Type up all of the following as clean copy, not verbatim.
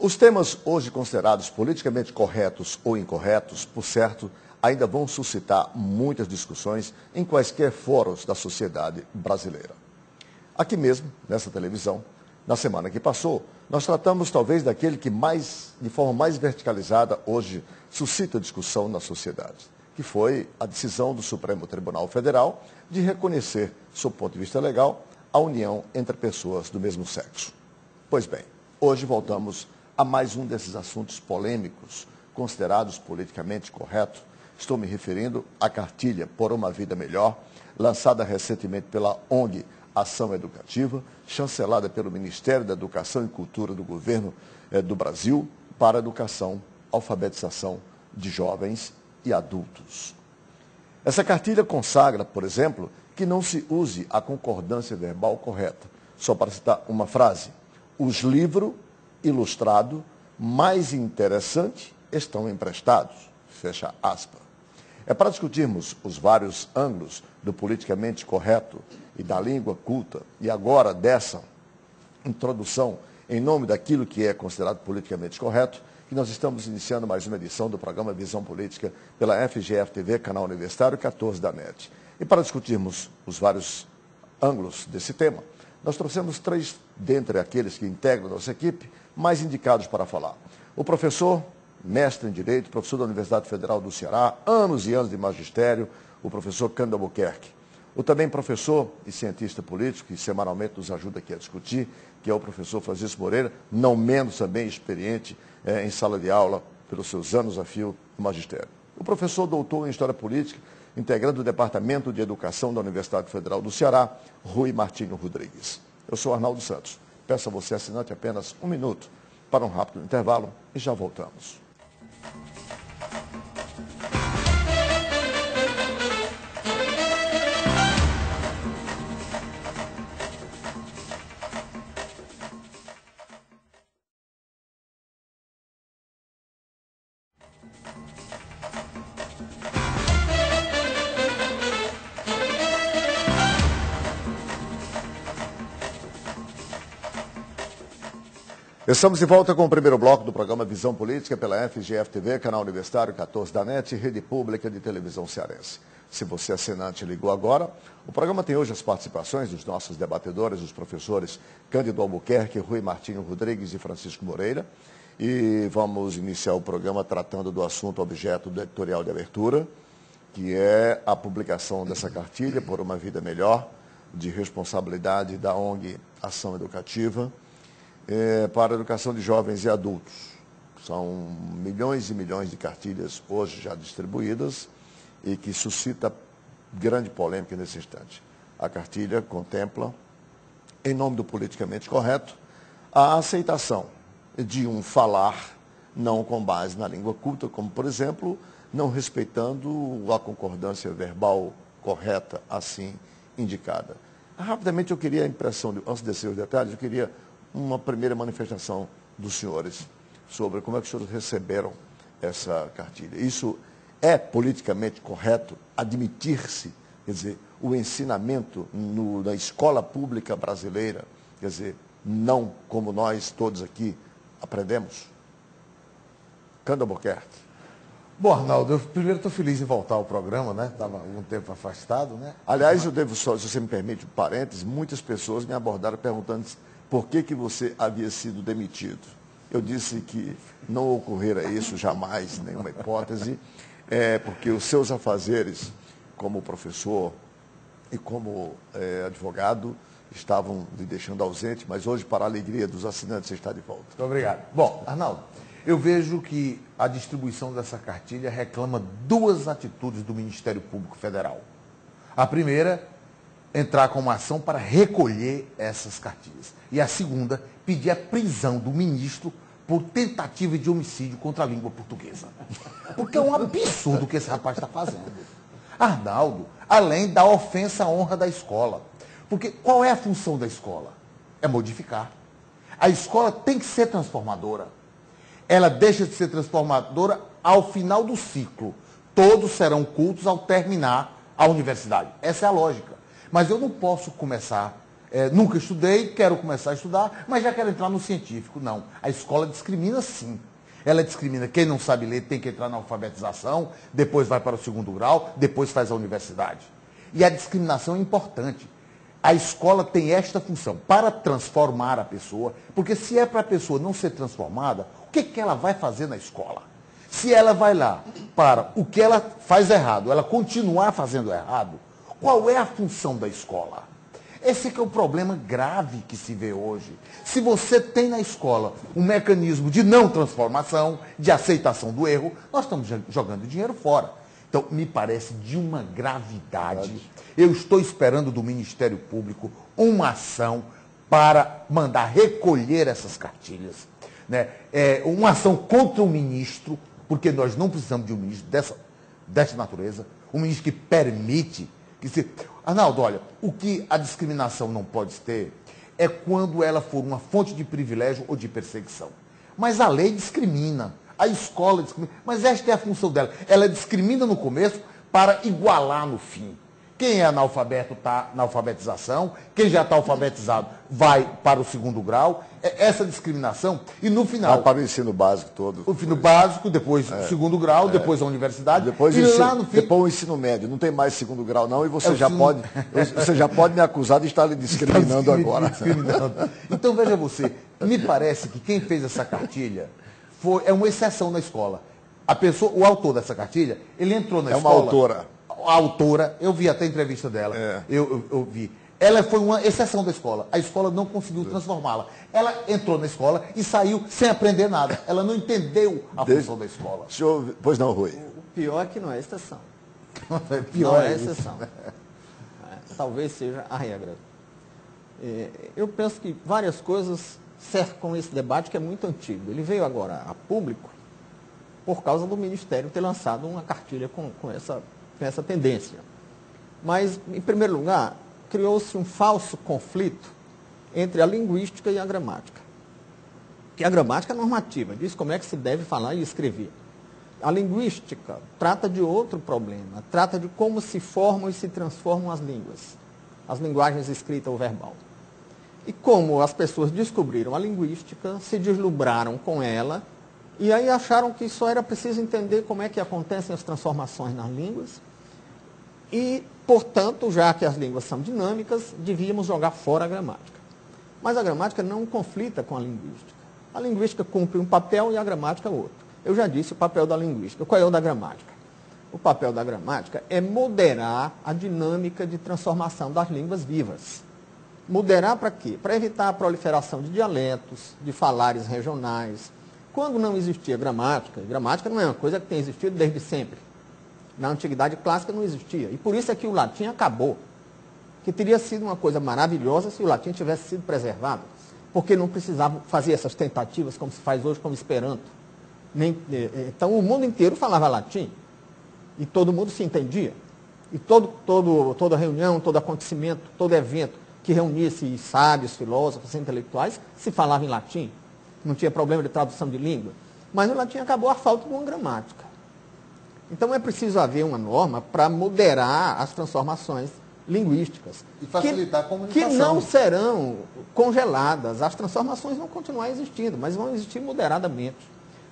Os temas hoje considerados politicamente corretos ou incorretos, por certo, ainda vão suscitar muitas discussões em quaisquer fóruns da sociedade brasileira. Aqui mesmo, nessa televisão, na semana que passou, nós tratamos talvez daquele que de forma mais verticalizada hoje suscita discussão na sociedade, que foi a decisão do Supremo Tribunal Federal de reconhecer, sob o ponto de vista legal, a união entre pessoas do mesmo sexo. Pois bem, hoje voltamos a mais um desses assuntos polêmicos, considerados politicamente corretos. Estou me referindo à cartilha Por uma Vida Melhor, lançada recentemente pela ONG Ação Educativa, chancelada pelo Ministério da Educação e Cultura do Governo do Brasil, para a educação, alfabetização de jovens e adultos. Essa cartilha consagra, por exemplo, que não se use a concordância verbal correta. Só para citar uma frase: os livros ilustrado mais interessante estão emprestados, fecha aspas. É para discutirmos os vários ângulos do politicamente correto e da língua culta, e agora dessa introdução em nome daquilo que é considerado politicamente correto, que nós estamos iniciando mais uma edição do programa Visão Política pela FGF-TV, canal universitário 14 da NET. E para discutirmos os vários ângulos desse tema, nós trouxemos três dentre aqueles que integram a nossa equipe, mais indicados para falar. O professor, mestre em Direito, professor da Universidade Federal do Ceará, anos e anos de magistério, o professor Cândido Albuquerque. O também professor e cientista político, que semanalmente nos ajuda aqui a discutir, que é o professor Francisco Moreira, não menos também experiente em sala de aula, pelos seus anos a fio do magistério. O professor doutor em História Política, integrando o Departamento de Educação da Universidade Federal do Ceará, Rui Martinho Rodrigues. Eu sou Arnaldo Santos. Peço a você, assinante, apenas um minuto para um rápido intervalo e já voltamos. Estamos de volta com o primeiro bloco do programa Visão Política pela FGF-TV, canal universitário 14 da NET, rede pública de televisão cearense. Se você é assinante ligou agora, o programa tem hoje as participações dos nossos debatedores, os professores Cândido Albuquerque, Rui Martinho Rodrigues e Francisco Moreira. E vamos iniciar o programa tratando do assunto objeto do editorial de abertura, que é a publicação dessa cartilha Por uma Vida Melhor, de responsabilidade da ONG Ação Educativa, para a educação de jovens e adultos. São milhões e milhões de cartilhas hoje já distribuídas e que suscita grande polêmica nesse instante. A cartilha contempla, em nome do politicamente correto, a aceitação de um falar não com base na língua culta, como, por exemplo, não respeitando a concordância verbal correta, assim indicada. Rapidamente, eu queria a impressão, antes de descer os detalhes, eu queria uma primeira manifestação dos senhores sobre como é que os senhores receberam essa cartilha. Isso é politicamente correto admitir-se, quer dizer, o ensinamento na escola pública brasileira, quer dizer, não como nós todos aqui aprendemos? Cândido Albuquerque. Bom, Arnaldo, eu primeiro estou feliz em voltar ao programa, né? Estava algum tempo afastado, né? Aliás, eu devo só, se você me permite, um parênteses, muitas pessoas me abordaram perguntando por que você havia sido demitido. Eu disse que não ocorrera isso jamais, nenhuma hipótese, porque os seus afazeres como professor e como advogado estavam lhe deixando ausente, mas hoje, para a alegria dos assinantes, você está de volta. Muito obrigado. Bom, Arnaldo, eu vejo que a distribuição dessa cartilha reclama duas atitudes do Ministério Público Federal. A primeira, entrar com uma ação para recolher essas cartilhas. E a segunda, pedir a prisão do ministro por tentativa de homicídio contra a língua portuguesa. Porque é um absurdo o que esse rapaz está fazendo. Arnaldo, além da ofensa à honra da escola. Porque qual é a função da escola? É modificar. A escola tem que ser transformadora. Ela deixa de ser transformadora ao final do ciclo. Todos serão cultos ao terminar a universidade. Essa é a lógica. Mas eu não posso começar, nunca estudei, quero começar a estudar, mas já quero entrar no científico. Não. A escola discrimina sim. Ela discrimina quem não sabe ler, tem que entrar na alfabetização, depois vai para o segundo grau, depois faz a universidade. E a discriminação é importante. A escola tem esta função, para transformar a pessoa, porque se é para a pessoa não ser transformada, o que ela vai fazer na escola? Se ela vai lá para o que ela faz errado, ela continuar fazendo errado, qual é a função da escola? Esse é que é o problema grave que se vê hoje. Se você tem na escola um mecanismo de não transformação, de aceitação do erro, nós estamos jogando dinheiro fora. Então, me parece de uma gravidade. Eu estou esperando do Ministério Público uma ação para mandar recolher essas cartilhas. Né? Uma ação contra o ministro, porque nós não precisamos de um ministro dessa natureza, um ministro que permite que se... Arnaldo, olha, o que a discriminação não pode ter é quando ela for uma fonte de privilégio ou de perseguição. Mas a lei discrimina. A escola discrimina, mas esta é a função dela. Ela discrimina no começo para igualar no fim. Quem é analfabeto está na alfabetização, quem já está alfabetizado vai para o segundo grau. Essa discriminação, e no final... Vai para o ensino básico todo. O ensino básico, depois o segundo grau, depois a universidade. Depois, e lá no fim... depois o ensino médio. Não tem mais segundo grau não, e você já pode me acusar de estar lhe discriminando agora. Então veja você, me parece que quem fez essa cartilha é uma exceção na escola. A pessoa, o autor dessa cartilha, ele entrou na escola... É uma autora. A autora, eu vi até a entrevista dela, eu vi. Ela foi uma exceção da escola. A escola não conseguiu transformá-la. Ela entrou na escola e saiu sem aprender nada. Ela não entendeu a função da escola. Pois não, Rui. O pior é que não é exceção. Pior não é exceção. Talvez seja a regra. Eu penso que várias coisas cercam esse debate que é muito antigo. Ele veio agora a público por causa do Ministério ter lançado uma cartilha com essa tendência. Mas, em primeiro lugar, criou-se um falso conflito entre a linguística e a gramática. Que a gramática é normativa, diz como é que se deve falar e escrever. A linguística trata de outro problema, trata de como se formam e se transformam as línguas, as linguagens escrita ou verbal. E como as pessoas descobriram a linguística, se deslumbraram com ela, e aí acharam que só era preciso entender como é que acontecem as transformações nas línguas, e, portanto, já que as línguas são dinâmicas, devíamos jogar fora a gramática. Mas a gramática não conflita com a linguística. A linguística cumpre um papel e a gramática outro. Eu já disse o papel da linguística. Qual é o da gramática? O papel da gramática é moderar a dinâmica de transformação das línguas vivas. Moderar para quê? Para evitar a proliferação de dialetos, de falares regionais. Quando não existia gramática não é uma coisa que tem existido desde sempre. Na antiguidade clássica não existia. E por isso é que o latim acabou. Que teria sido uma coisa maravilhosa se o latim tivesse sido preservado. Porque não precisava fazer essas tentativas como se faz hoje com o Esperanto. Então o mundo inteiro falava latim. E todo mundo se entendia. E toda reunião, todo acontecimento, todo evento que reunisse sábios, filósofos, intelectuais, se falava em latim. Não tinha problema de tradução de língua. Mas o latim acabou a falta de uma gramática. Então é preciso haver uma norma para moderar as transformações linguísticas. E facilitar a comunicação. Que não serão congeladas. As transformações vão continuar existindo, mas vão existir moderadamente.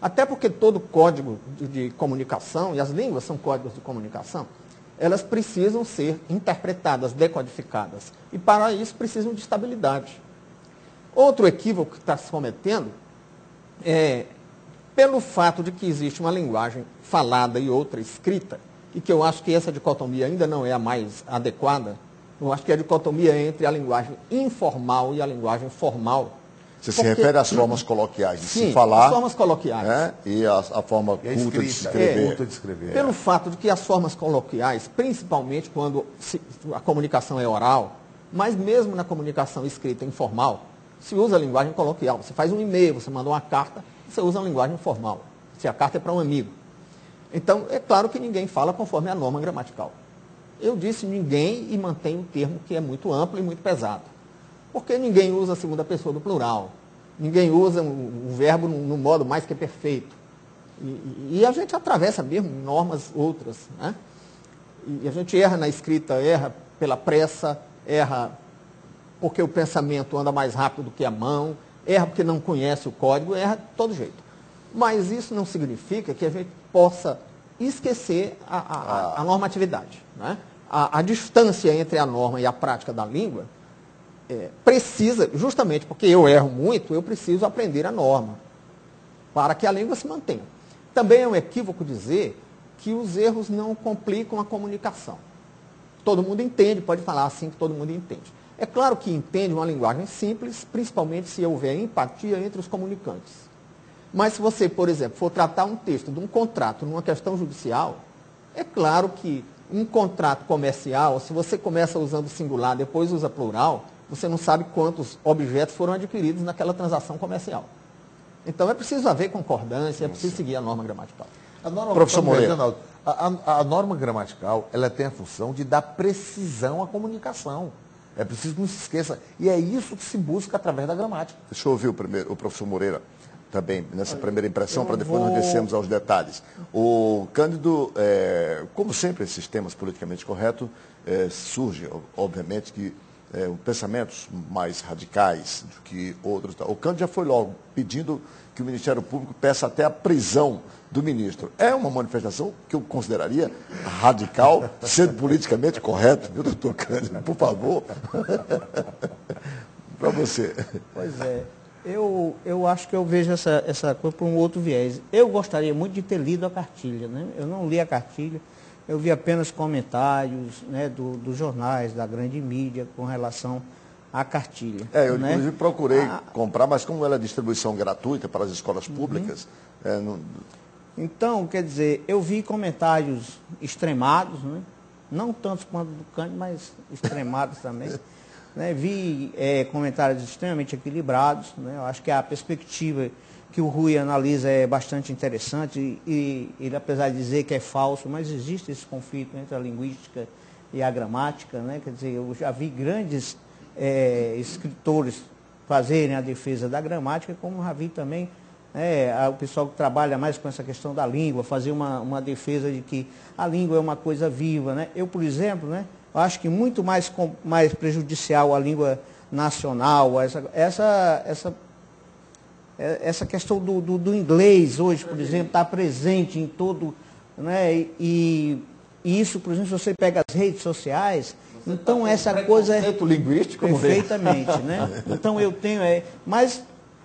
Até porque todo código de comunicação, e as línguas são códigos de comunicação, elas precisam ser interpretadas, decodificadas. E para isso precisam de estabilidade. Outro equívoco que está se cometendo é, pelo fato de que existe uma linguagem falada e outra escrita, e que eu acho que essa dicotomia ainda não é a mais adequada, eu acho que a dicotomia é entre a linguagem informal e a linguagem formal. Você se refere às formas coloquiais de sim, se falar. As formas coloquiais. E a forma culta de escrever. Pelo fato de que as formas coloquiais, principalmente quando a comunicação é oral, mas mesmo na comunicação escrita informal, se usa a linguagem coloquial. Você faz um e-mail, você manda uma carta, você usa a linguagem formal. Se a carta é para um amigo. Então, é claro que ninguém fala conforme a norma gramatical. Eu disse ninguém e mantenho o termo que é muito amplo e muito pesado. Porque ninguém usa a segunda pessoa do plural. Ninguém usa o verbo no modo mais que perfeito. E a gente atravessa mesmo normas outras, né? E a gente erra na escrita, erra pela pressa, erra porque o pensamento anda mais rápido do que a mão, erra porque não conhece o código, erra de todo jeito. Mas isso não significa que a gente possa esquecer a normatividade, né? A distância entre a norma e a prática da língua precisa, justamente porque eu erro muito, eu preciso aprender a norma para que a língua se mantenha. Também é um equívoco dizer que os erros não complicam a comunicação. Todo mundo entende, pode falar assim que todo mundo entende. É claro que entende uma linguagem simples, principalmente se houver empatia entre os comunicantes. Mas se você, por exemplo, for tratar um texto de um contrato numa questão judicial, é claro que um contrato comercial, se você começa usando singular, depois usa plural, você não sabe quantos objetos foram adquiridos naquela transação comercial. Então é preciso haver concordância, é preciso seguir a norma gramatical. Professor Moreira. A norma gramatical, ela tem a função de dar precisão à comunicação. É preciso que não se esqueça. E é isso que se busca através da gramática. Deixa eu ouvir o professor Moreira também, nessa primeira impressão, para depois nós descermos aos detalhes. O Cândido, como sempre, esses temas politicamente corretos, surge, obviamente, que pensamentos mais radicais do que outros. O Cândido já foi logo pedindo que o Ministério Público peça até a prisão do ministro. É uma manifestação que eu consideraria radical, sendo politicamente correto, viu, doutor Cândido? Por favor. Para você. Pois é. Eu acho que eu vejo essa coisa por um outro viés. Eu gostaria muito de ter lido a cartilha, né? Eu não li a cartilha, eu vi apenas comentários, né, dos jornais, da grande mídia com relação à cartilha. Eu né? inclusive procurei comprar, mas como ela é distribuição gratuita para as escolas públicas, Então, quer dizer, eu vi comentários extremados, né? Não tantos quanto do Cândido, mas extremados também. Né? Vi comentários extremamente equilibrados, né? Eu acho que a perspectiva que o Rui analisa é bastante interessante e ele, apesar de dizer que é falso, mas existe esse conflito entre a linguística e a gramática, né? Quer dizer, eu já vi grandes escritores fazerem a defesa da gramática, como já vi também o pessoal que trabalha mais com essa questão da língua, fazer uma defesa de que a língua é uma coisa viva, né? Eu, por exemplo, né, eu acho que muito mais prejudicial à língua nacional, essa questão do inglês hoje, por exemplo, está presente em todo, né? E isso, por exemplo, se você pega as redes sociais, então essa coisa é linguístico, perfeitamente, né? Então eu tenho, mas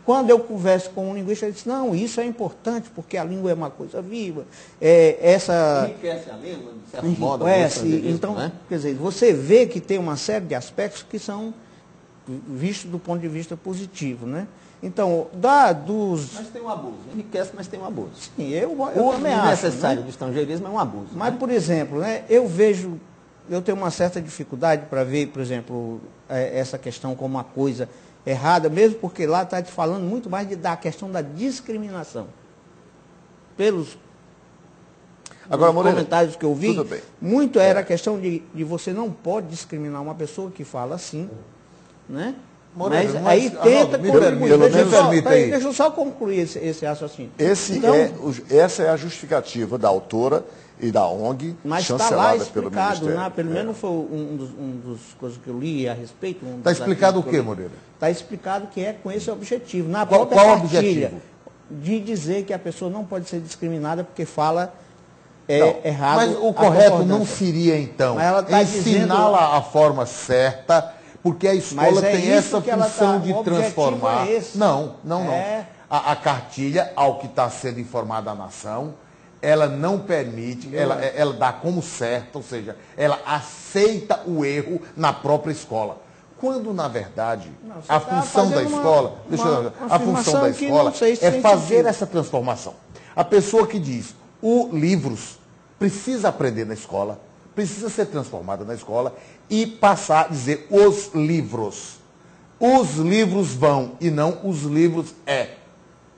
quando eu converso com um linguista, ele diz, não, isso é importante, porque a língua é uma coisa viva. Enriquece a língua, de certo modo. Então, né? Quer dizer, você vê que tem uma série de aspectos que são vistos do ponto de vista positivo, né? Então, Mas tem um abuso. Enriquece, mas tem um abuso. Sim, eu o também acho. necessário né? do estrangeirismo é um abuso. Mas, né? por exemplo, né, eu tenho uma certa dificuldade para ver, por exemplo, essa questão como uma coisa errada, mesmo porque lá está te falando muito mais da questão da discriminação. Pelos comentários que eu vi, muito era a questão de você não pode discriminar uma pessoa que fala assim, né? Moreira, mas aí tenta concluir. Deixa eu só concluir esse raciocínio. Essa é a justificativa da autora e da ONG, mas chancelada está lá pelo explicado, Ministério. né? Pelo menos foi um dos coisas que eu li a respeito. Está explicado o quê, Moreira? Está explicado que é com esse objetivo. Na Qual própria cartilha, objetivo? De dizer que a pessoa não pode ser discriminada porque fala errado. Mas o correto não seria, então, ensiná-la a forma certa, porque a escola tem essa função de transformar. Não. A cartilha, ao que está sendo informada a nação, ela não permite, ela dá como certo, ou seja, ela aceita o erro na própria escola. Quando, na verdade, a função da escola, a função da escola é fazer essa transformação. A pessoa que diz, livros precisa aprender na escola, precisa ser transformada na escola e passar a dizer os livros. Os livros vão e não os livros é.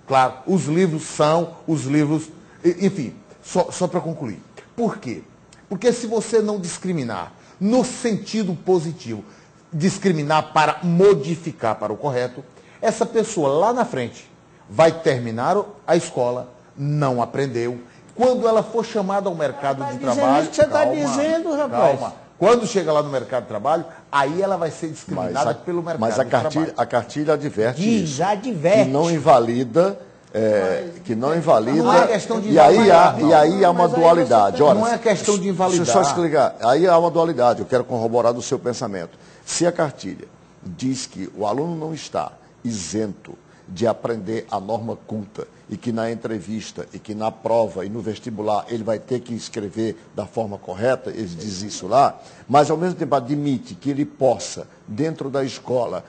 Claro, os livros são, os livros... Enfim, só para concluir. Por quê? Porque se você não discriminar no sentido positivo, discriminar para modificar para o correto, essa pessoa lá na frente vai terminar a escola, não aprendeu. Quando ela for chamada ao mercado de trabalho... Isso que você está dizendo, rapaz. Calma. Quando chega lá no mercado de trabalho, aí ela vai ser discriminada pelo mercado de trabalho. Mas a cartilha adverte isso. Adverte. Que não invalida... Não é questão de e aí há uma Mas aí dualidade. Olha, não é questão de invalidar. Deixa eu só explicar. Aí há uma dualidade, eu quero corroborar do seu pensamento. Se a cartilha diz que o aluno não está isento de aprender a norma culta e que na entrevista e que na prova e no vestibular ele vai ter que escrever da forma correta, ele diz isso lá, mas ao mesmo tempo admite que ele possa, dentro da escola,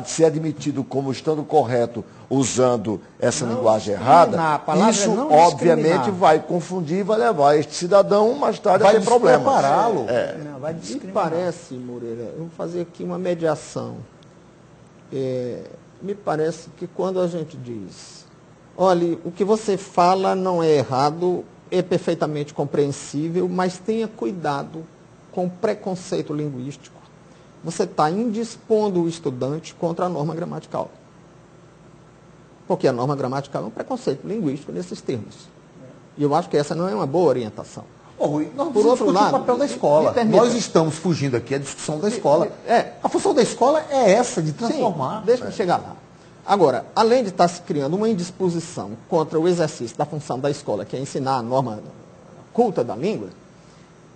ser admitido como estando correto, usando essa linguagem errada, isso obviamente vai confundir e vai levar este cidadão mais tarde a ter problemas. Me parece, Moreira, eu vou fazer aqui uma mediação. Me parece que quando a gente diz, olha, o que você fala não é errado, é perfeitamente compreensível, mas tenha cuidado com o preconceito linguístico. Você está indispondo o estudante contra a norma gramatical. Porque a norma gramatical é um preconceito linguístico nesses termos. E eu acho que essa não é uma boa orientação. Rui, por outro lado, o papel da escola. Nós estamos fugindo aqui, a discussão da escola. A função da escola é essa, de transformar. Sim, deixa eu chegar lá. Agora, além de estar se criando uma indisposição contra o exercício da função da escola, que é ensinar a norma culta da língua,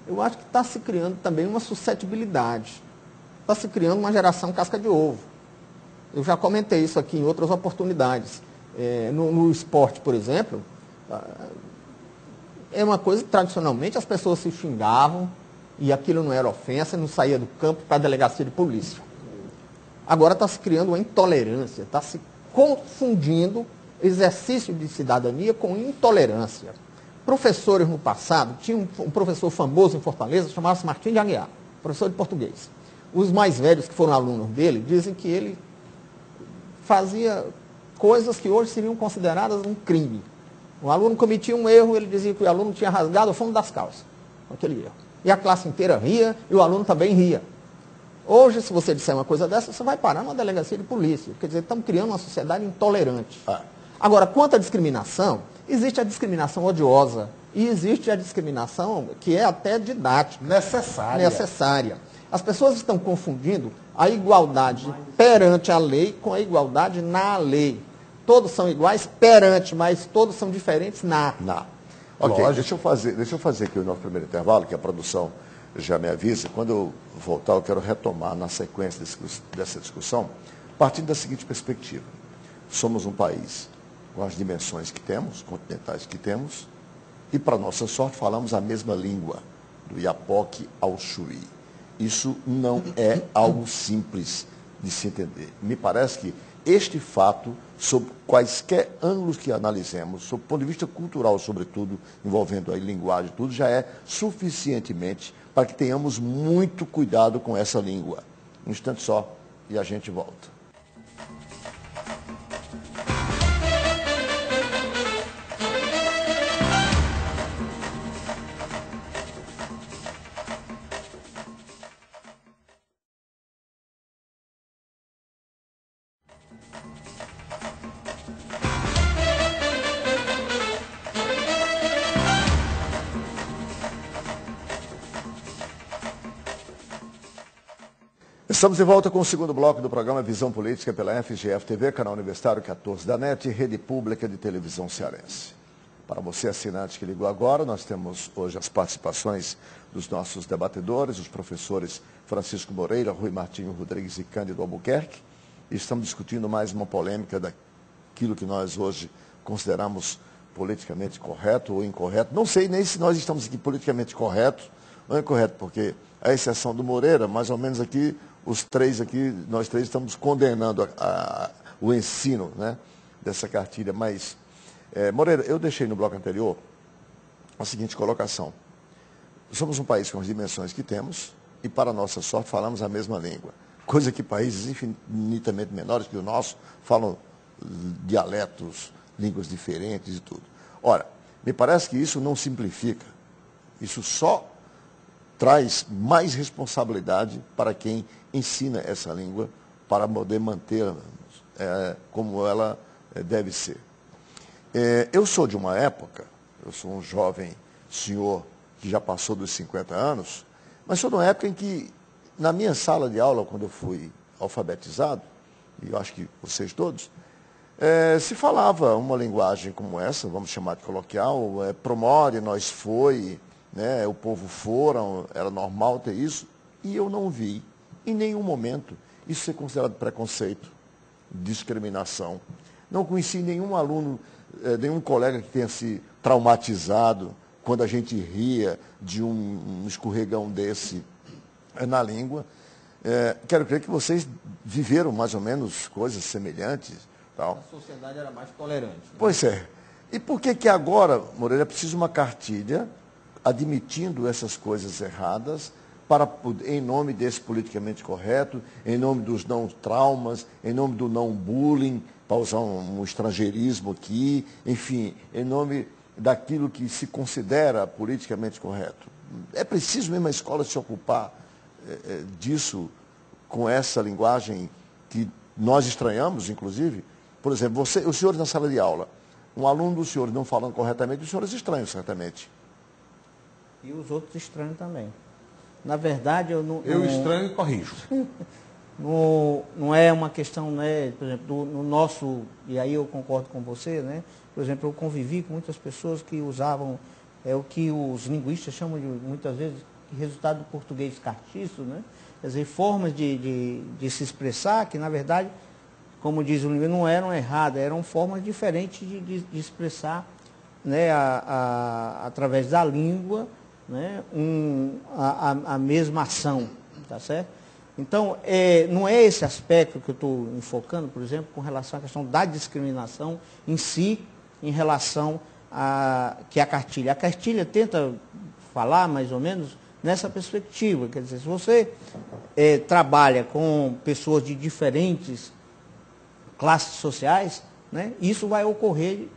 eu acho que está se criando também uma suscetibilidade. Está se criando uma geração casca de ovo. Eu já comentei isso aqui em outras oportunidades. No esporte, por exemplo, é uma coisa que tradicionalmente as pessoas se xingavam e aquilo não era ofensa, não saía do campo para a delegacia de polícia. Agora está se criando uma intolerância, está se confundindo exercício de cidadania com intolerância. Professores no passado, tinha um professor famoso em Fortaleza, chamava-se Martim de Aguiar, professor de português. Os mais velhos que foram alunos dele dizem que ele fazia coisas que hoje seriam consideradas um crime. O aluno cometia um erro, ele dizia que o aluno tinha rasgado o fundo das calças, com aquele erro. E a classe inteira ria, e o aluno também ria. Hoje, se você disser uma coisa dessa, você vai parar numa delegacia de polícia. Quer dizer, estamos criando uma sociedade intolerante. Agora, quanto à discriminação, existe a discriminação odiosa e existe a discriminação que é até didática. Necessária. As pessoas estão confundindo a igualdade perante a lei com a igualdade na lei. Todos são iguais perante, mas todos são diferentes na. Ok, deixa eu fazer aqui o nosso primeiro intervalo, que a produção já me avisa. Quando eu voltar, eu quero retomar na sequência dessa discussão, partindo da seguinte perspectiva. Somos um país com as dimensões que temos, continentais que temos, e, para nossa sorte, falamos a mesma língua, do Iapoque ao Chuí. Isso não é algo simples de se entender. Me parece que este fato, sob quaisquer ângulos que analisemos, sob o ponto de vista cultural, sobretudo, envolvendo aí linguagem e tudo, já é suficientemente para que tenhamos muito cuidado com essa língua. Um instante só e a gente volta. Estamos de volta com o segundo bloco do programa Visão Política pela FGF-TV, canal universitário 14 da NET, rede pública de televisão cearense. Para você, assinante que ligou agora, nós temos hoje as participações dos nossos debatedores, os professores Francisco Moreira, Rui Martinho Rodrigues e Cândido Albuquerque. E estamos discutindo mais uma polêmica daquilo que nós hoje consideramos politicamente correto ou incorreto. Não sei nem se nós estamos aqui politicamente corretos ou incorreto, porque a exceção do Moreira, mais ou menos aqui, nós três estamos condenando o ensino, né, dessa cartilha. Mas, Moreira, eu deixei no bloco anterior a seguinte colocação. Somos um país com as dimensões que temos e, para nossa sorte, falamos a mesma língua. Coisa que países infinitamente menores que o nosso falam dialetos, línguas diferentes e tudo. Ora, me parece que isso não simplifica. Isso só traz mais responsabilidade para quem ensina essa língua, para poder manter como ela deve ser. Eu sou de uma época, eu sou um jovem senhor que já passou dos 50 anos, mas sou de uma época em que, na minha sala de aula, quando eu fui alfabetizado, e eu acho que vocês todos, se falava uma linguagem como essa, vamos chamar de coloquial, promore, nós foi, né, o povo foram, era normal ter isso, e eu não vi, em nenhum momento, isso ser considerado preconceito, discriminação. Não conheci nenhum aluno, nenhum colega que tenha se traumatizado quando a gente ria de um escorregão desse na língua. Quero crer que vocês viveram mais ou menos coisas semelhantes. Tal. A sociedade era mais tolerante. Né? Pois é. E por que agora, Moreira, é preciso uma cartilha admitindo essas coisas erradas, em nome desse politicamente correto, em nome dos não traumas, em nome do não bullying, para usar um estrangeirismo aqui, enfim, em nome daquilo que se considera politicamente correto? É preciso mesmo a escola se ocupar disso, com essa linguagem que nós estranhamos, inclusive? Por exemplo, os senhores na sala de aula, um aluno dos senhores não falando corretamente, os senhores estranham, certamente. E os outros estranham também. Na verdade, eu estranho e corrijo. Não é uma questão, né, por exemplo, no nosso, e aí eu concordo com você, né? Por exemplo, eu convivi com muitas pessoas que usavam o que os linguistas chamam de, muitas vezes, resultado do português castiço, né? Quer dizer, formas de se expressar que, na verdade, como diz o linguista, não eram erradas, eram formas diferentes de expressar, né, através da língua, né, a mesma ação, tá certo? Então, não é esse aspecto que eu estou enfocando, por exemplo, com relação à questão da discriminação em si, em relação a cartilha. A cartilha tenta falar, mais ou menos, nessa perspectiva. Quer dizer, se você trabalha com pessoas de diferentes classes sociais, né, isso vai ocorrer,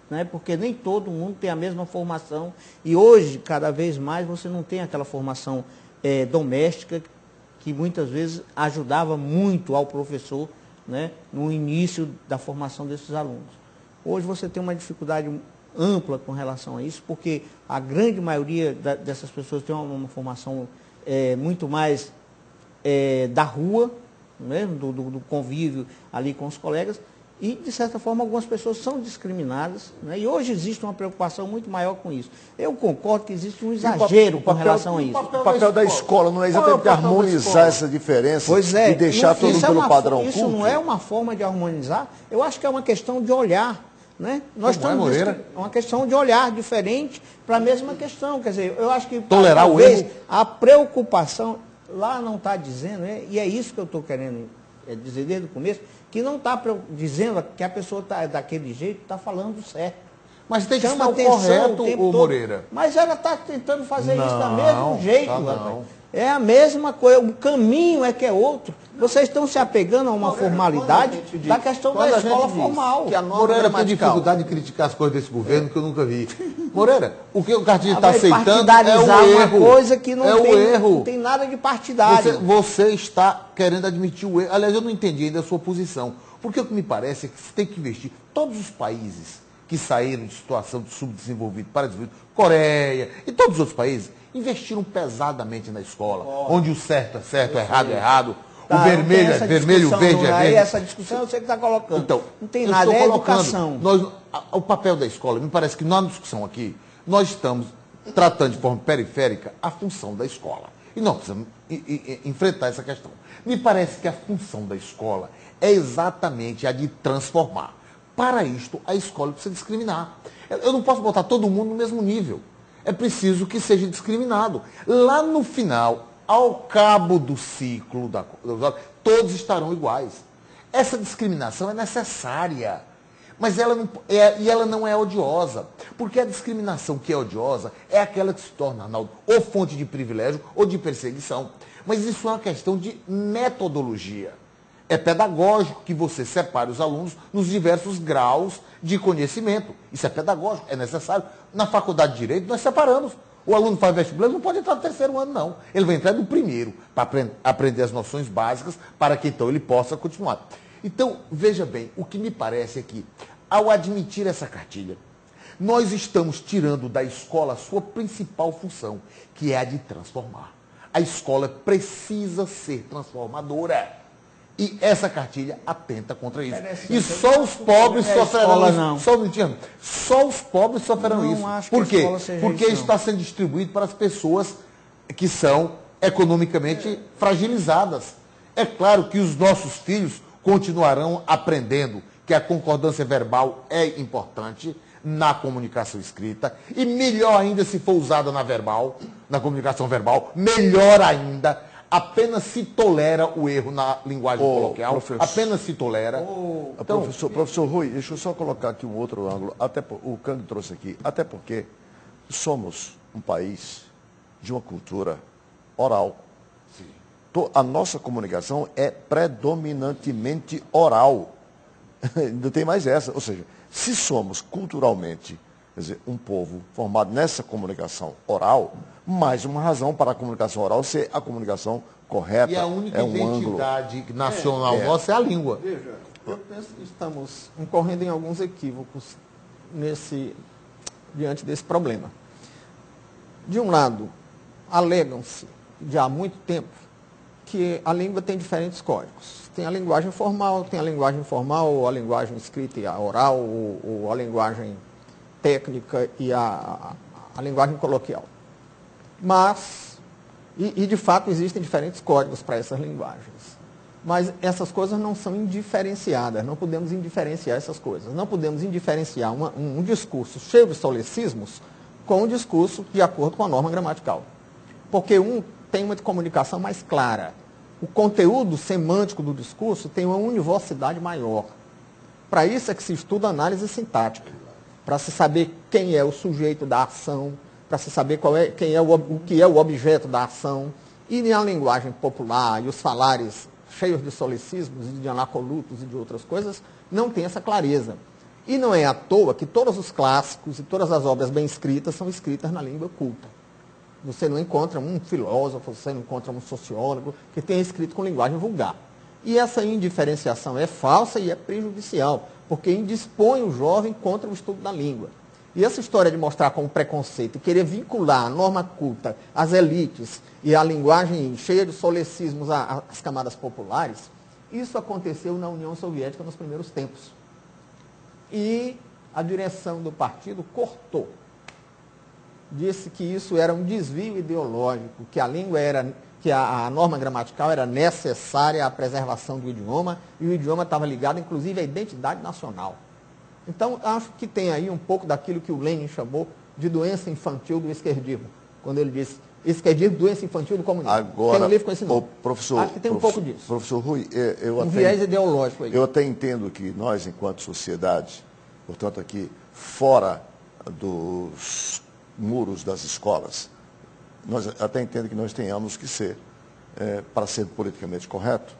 né, porque nem todo mundo tem a mesma formação. E hoje, cada vez mais, você não tem aquela formação doméstica que muitas vezes ajudava muito ao professor, né, no início da formação desses alunos. Hoje você tem uma dificuldade ampla com relação a isso, porque a grande maioria dessas pessoas tem uma formação muito mais da rua, mesmo, do convívio ali com os colegas, e, de certa forma, algumas pessoas são discriminadas, né? E hoje existe uma preocupação muito maior com isso. Eu concordo que existe um exagero com relação a isso. O papel da escola não é exatamente harmonizar essa diferença e deixar todo mundo pelo padrão culto? Isso não é uma forma de harmonizar, eu acho que é uma questão de olhar. Né? Nós estamos uma questão de olhar diferente para a mesma questão. Quer dizer, eu acho que tolerar o erro. A preocupação lá não está dizendo, né? E é isso que eu estou querendo dizer desde o começo, que não está dizendo que a pessoa está daquele jeito, está falando certo. Mas tem que estar correto, ô Moreira. Mas ela está tentando fazer isso do mesmo jeito. É a mesma coisa, o caminho é que é outro. Vocês estão se apegando a uma formalidade da questão da escola formal. Que a Moreira tem dificuldade de criticar as coisas desse governo que eu nunca vi. Moreira, o que o Cartilha está aceitando é o erro. Uma coisa que não tem nada de partidário. Você está querendo admitir o erro. Aliás, eu não entendi ainda a sua posição. Porque o que me parece é que você tem que investir. Todos os países que saíram de situação de subdesenvolvido para desenvolvido, Coreia e todos os outros países, investiram pesadamente na escola, onde o certo é certo, o errado é errado, o vermelho é vermelho, o verde é verde. Essa discussão eu sei que está colocando. Então, não tem nada, é educação. O papel da escola, me parece que na discussão aqui, nós estamos tratando de forma periférica a função da escola. E nós precisamos enfrentar essa questão. Me parece que a função da escola é exatamente a de transformar. Para isto, a escola precisa discriminar. Eu não posso botar todo mundo no mesmo nível. É preciso que seja discriminado. Lá no final, ao cabo do ciclo, todos estarão iguais. Essa discriminação é necessária. Mas ela não é odiosa. Porque a discriminação que é odiosa é aquela que se torna, Arnaldo, ou fonte de privilégio ou de perseguição. Mas isso é uma questão de metodologia. É pedagógico que você separe os alunos nos diversos graus de conhecimento. Isso é pedagógico, é necessário. Na faculdade de Direito, nós separamos O aluno faz vestibular, ele não pode entrar no terceiro ano, não. Ele vai entrar no primeiro, para aprender as noções básicas, para que então ele possa continuar. Então, veja bem, o que me parece é que, ao admitir essa cartilha, nós estamos tirando da escola a sua principal função, que é a de transformar. A escola precisa ser transformadora. E essa cartilha atenta contra isso. E só os pobres sofrerão isso. Só um minutinho. Só os pobres sofrerão isso. Por quê? Porque está sendo distribuído para as pessoas que são economicamente fragilizadas. É claro que os nossos filhos continuarão aprendendo que a concordância verbal é importante na comunicação escrita, e melhor ainda se for usada na comunicação verbal, melhor ainda. Apenas se tolera o erro na linguagem coloquial, apenas se tolera. Então, professor Rui, deixa eu só colocar aqui um outro ângulo, o Cândido trouxe aqui, até porque somos um país de uma cultura oral. Sim. A nossa comunicação é predominantemente oral. Ainda tem mais essa, ou seja, se somos culturalmente, quer dizer, um povo formado nessa comunicação oral, mais uma razão para a comunicação oral ser a comunicação correta. E a única identidade nacional nossa é a língua. Veja, eu penso que estamos incorrendo em alguns equívocos diante desse problema. De um lado, alegam-se, já há muito tempo, que a língua tem diferentes códigos. Tem a linguagem formal, tem a linguagem informal, ou a linguagem escrita e a oral, ou a linguagem técnica e a linguagem coloquial. Mas, e de fato existem diferentes códigos para essas linguagens. Mas essas coisas não são indiferenciadas, não podemos indiferenciar essas coisas. Não podemos indiferenciar um discurso cheio de solecismos com um discurso de acordo com a norma gramatical. Porque um tem uma comunicação mais clara. O conteúdo semântico do discurso tem uma univocidade maior. Para isso é que se estuda análise sintática, para se saber quem é o sujeito da ação, para se saber o que é o objeto da ação. E na linguagem popular e os falares cheios de solecismos, de anacolutos e de outras coisas, não tem essa clareza. E não é à toa que todos os clássicos e todas as obras bem escritas são escritas na língua culta. Você não encontra um filósofo, você não encontra um sociólogo que tenha escrito com linguagem vulgar. E essa indiferenciação é falsa e é prejudicial, porque indispõe o jovem contra o estudo da língua. E essa história de mostrar como preconceito e querer vincular a norma culta às elites e a linguagem cheia de solecismos às camadas populares, isso aconteceu na União Soviética nos primeiros tempos. E a direção do partido cortou. Disse que isso era um desvio ideológico, que a língua que a norma gramatical era necessária à preservação do idioma, e o idioma estava ligado, inclusive, à identidade nacional. Então, acho que tem aí um pouco daquilo que o Lenin chamou de doença infantil do esquerdismo, quando ele disse esquerdismo, doença infantil do comunismo. Agora, tem um livro com esse nome. Professor, acho que tem um pouco disso. Professor Rui, viés ideológico aí. Eu até entendo que nós, enquanto sociedade, portanto aqui fora dos muros das escolas, nós até entendo que nós tenhamos que ser, para ser politicamente correto,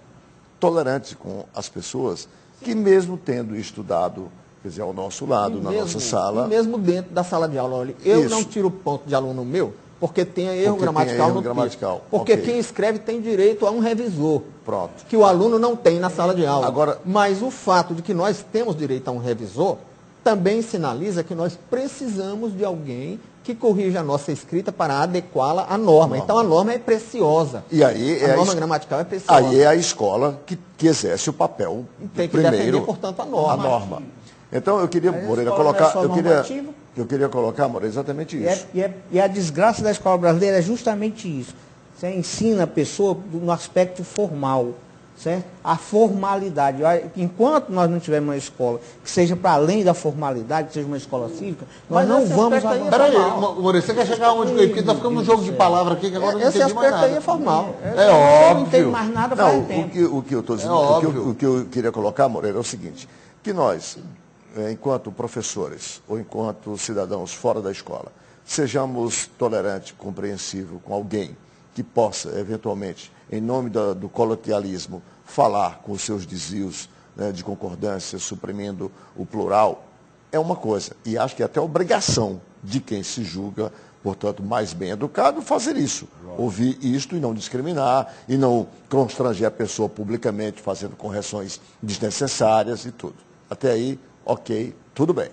tolerantes com as pessoas que mesmo tendo estudado, quer dizer, ao nosso lado, na nossa sala... E mesmo dentro da sala de aula, olha, eu não tiro ponto de aluno meu, porque tem erro gramatical no texto. Porque quem escreve tem direito a um revisor. Pronto. Que o aluno não tem na sala de aula. Agora, mas o fato de que nós temos direito a um revisor também sinaliza que nós precisamos de alguém que corrija a nossa escrita para adequá-la à norma. Então a norma é preciosa. E aí a norma gramatical é preciosa. Aí é a escola que exerce o papel tem que primeiro, defender, portanto, a norma. A norma. Então eu queria, Moreira, eu queria colocar, Moreira, exatamente isso. E a desgraça da escola brasileira é justamente isso. Você ensina a pessoa no aspecto formal, certo? A formalidade. Enquanto nós não tivermos uma escola que seja para além da formalidade, que seja uma escola cívica, nós não vamos avançar. Peraí, Moreira, você quer chegar aonde? Porque está ficando um jogo de palavra aqui que agora não entendi mais nada. Esse aspecto aí é formal. É óbvio. Não entendo mais nada faz tempo. O que eu estou dizendo, o que eu queria colocar, Moreira, é o seguinte, que nós, enquanto professores ou enquanto cidadãos fora da escola, sejamos tolerantes, compreensivos com alguém que possa, eventualmente, em nome do coloquialismo, falar com os seus desvios, né, de concordância, suprimindo o plural, é uma coisa. E acho que é até obrigação de quem se julga portanto, mais bem educado, fazer isso. Ouvir isto e não discriminar, e não constranger a pessoa publicamente, fazendo correções desnecessárias e tudo. Até aí, ok, tudo bem.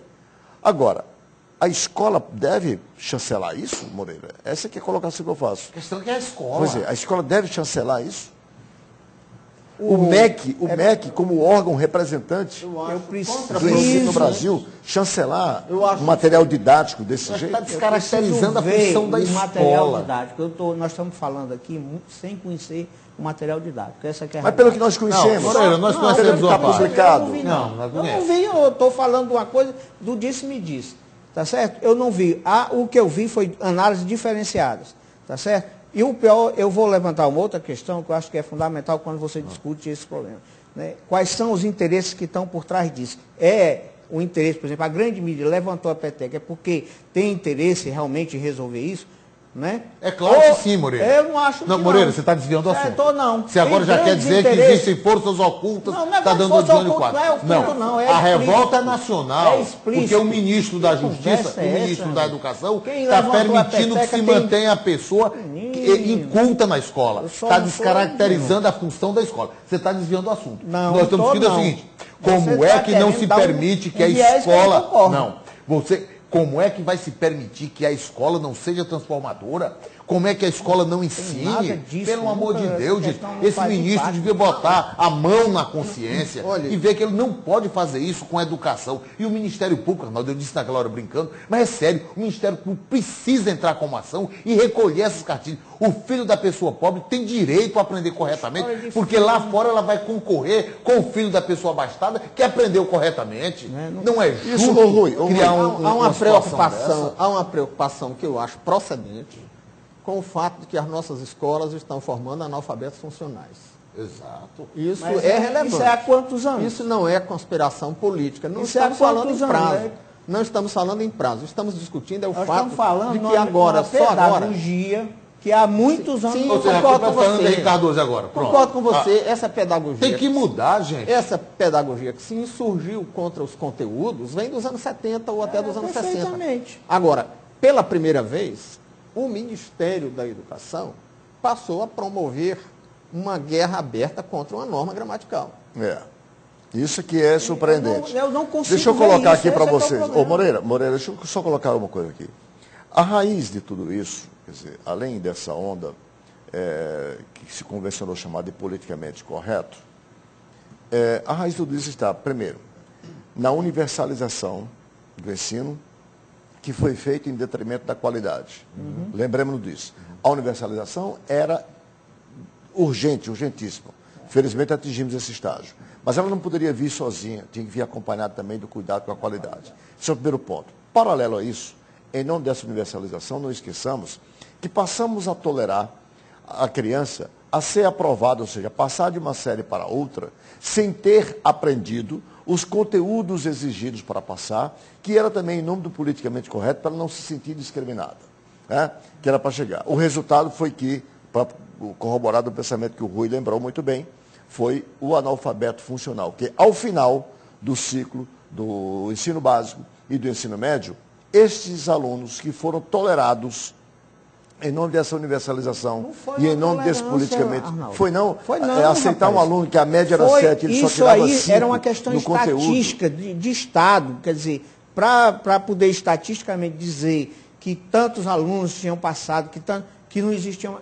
Agora, a escola deve chancelar isso, Moreira? Essa aqui é a colocação que eu faço. A questão é que é a escola. Pois é, a escola deve chancelar isso? O MEC, como órgão representante do ensino no Brasil, chancelar um material didático desse jeito? Está descaracterizando a função da escola. Material didático. Nós estamos falando aqui sem conhecer o material didático. Essa que é a Mas pelo que nós conhecemos. Moreira, nós conhecemos está publicado. Eu não vi, eu estou falando de uma coisa do disse-me-disse. Tá certo? Eu não vi. O que eu vi foi análises diferenciadas. Tá certo? E o pior, eu vou levantar uma outra questão que eu acho que é fundamental quando você discute esse problema. Né? Quais são os interesses que estão por trás disso? É o interesse, por exemplo, a grande mídia levantou a peteca, é porque tem interesse realmente em resolver isso? Né? É claro que sim, Moreira. Eu não acho não, que Moreira, não. você está desviando o assunto. Não. Você agora já quer dizer que existem forças ocultas, está dando o dinheiro quadro. Não, é a revolta é nacional, é explícito. Porque o ministro da Justiça, o ministro da Educação, está permitindo que se mantenha a pessoa inculta na escola. Está descaracterizando a função da escola. Você está desviando o assunto. Não, nós estamos discutindo o seguinte, como é que não se permite que a escola... Não, como é que vai se permitir que a escola não seja transformadora? Como é que a escola não ensine? Disso, pelo amor de Deus, gente, esse ministro devia botar a mão na consciência e ver que ele não pode fazer isso com a educação. E o Ministério Público, Arnaldo, eu disse naquela hora brincando, mas é sério, o Ministério Público precisa entrar com uma ação e recolher essas cartilhas. O filho da pessoa pobre tem direito a aprender corretamente, porque lá fora ela vai concorrer com o filho da pessoa abastada que aprendeu corretamente. Não é justo criar há uma preocupação que eu acho procedente com o fato de que as nossas escolas estão formando analfabetos funcionais. Exato. Isso é relevante. Isso é há quantos anos? Isso não é conspiração política. Não isso estamos falando em prazo. Né? Não estamos falando em prazo. Estamos discutindo o fato de que agora, só agora... que há muitos anos... Sim, eu concordo com você. Ricardo Hoje agora. Concordo com você. Essa pedagogia... Tem que mudar, gente. Essa pedagogia que se insurgiu contra os conteúdos vem dos anos 70 ou até dos anos 60. Agora, pela primeira vez, o Ministério da Educação passou a promover uma guerra aberta contra uma norma gramatical. Isso que é surpreendente. Eu não consigo. Deixa eu colocar aqui para vocês. Moreira, deixa eu só colocar uma coisa aqui. A raiz de tudo isso, quer dizer, além dessa onda que se convencionou chamar de politicamente correto, a raiz de tudo isso está, primeiro, na universalização do ensino, que foi feito em detrimento da qualidade. Lembremos disso. A universalização era urgentíssima. Felizmente atingimos esse estágio. Mas ela não poderia vir sozinha, tinha que vir acompanhada também do cuidado com a qualidade. Esse é o primeiro ponto. Paralelo a isso, em nome dessa universalização, não esqueçamos que passamos a tolerar a criança a ser aprovada, ou seja, passar de uma série para outra, sem ter aprendido os conteúdos exigidos para passar, que era também em nome do politicamente correto, para não se sentir discriminada, que era para chegar. O resultado foi que, para corroborar o pensamento que o Rui lembrou muito bem, foi o analfabeto funcional, que ao final do ciclo do ensino básico e do ensino médio, estes alunos que foram tolerados em nome dessa universalização e em nome desse politicamente... Arnaldo. Foi não aceitar rapaz. Um aluno que a média era 7, ele só tirava 5 era uma questão estatística de Estado. Quer dizer, para poder estatisticamente dizer que tantos alunos tinham passado, que não existiam...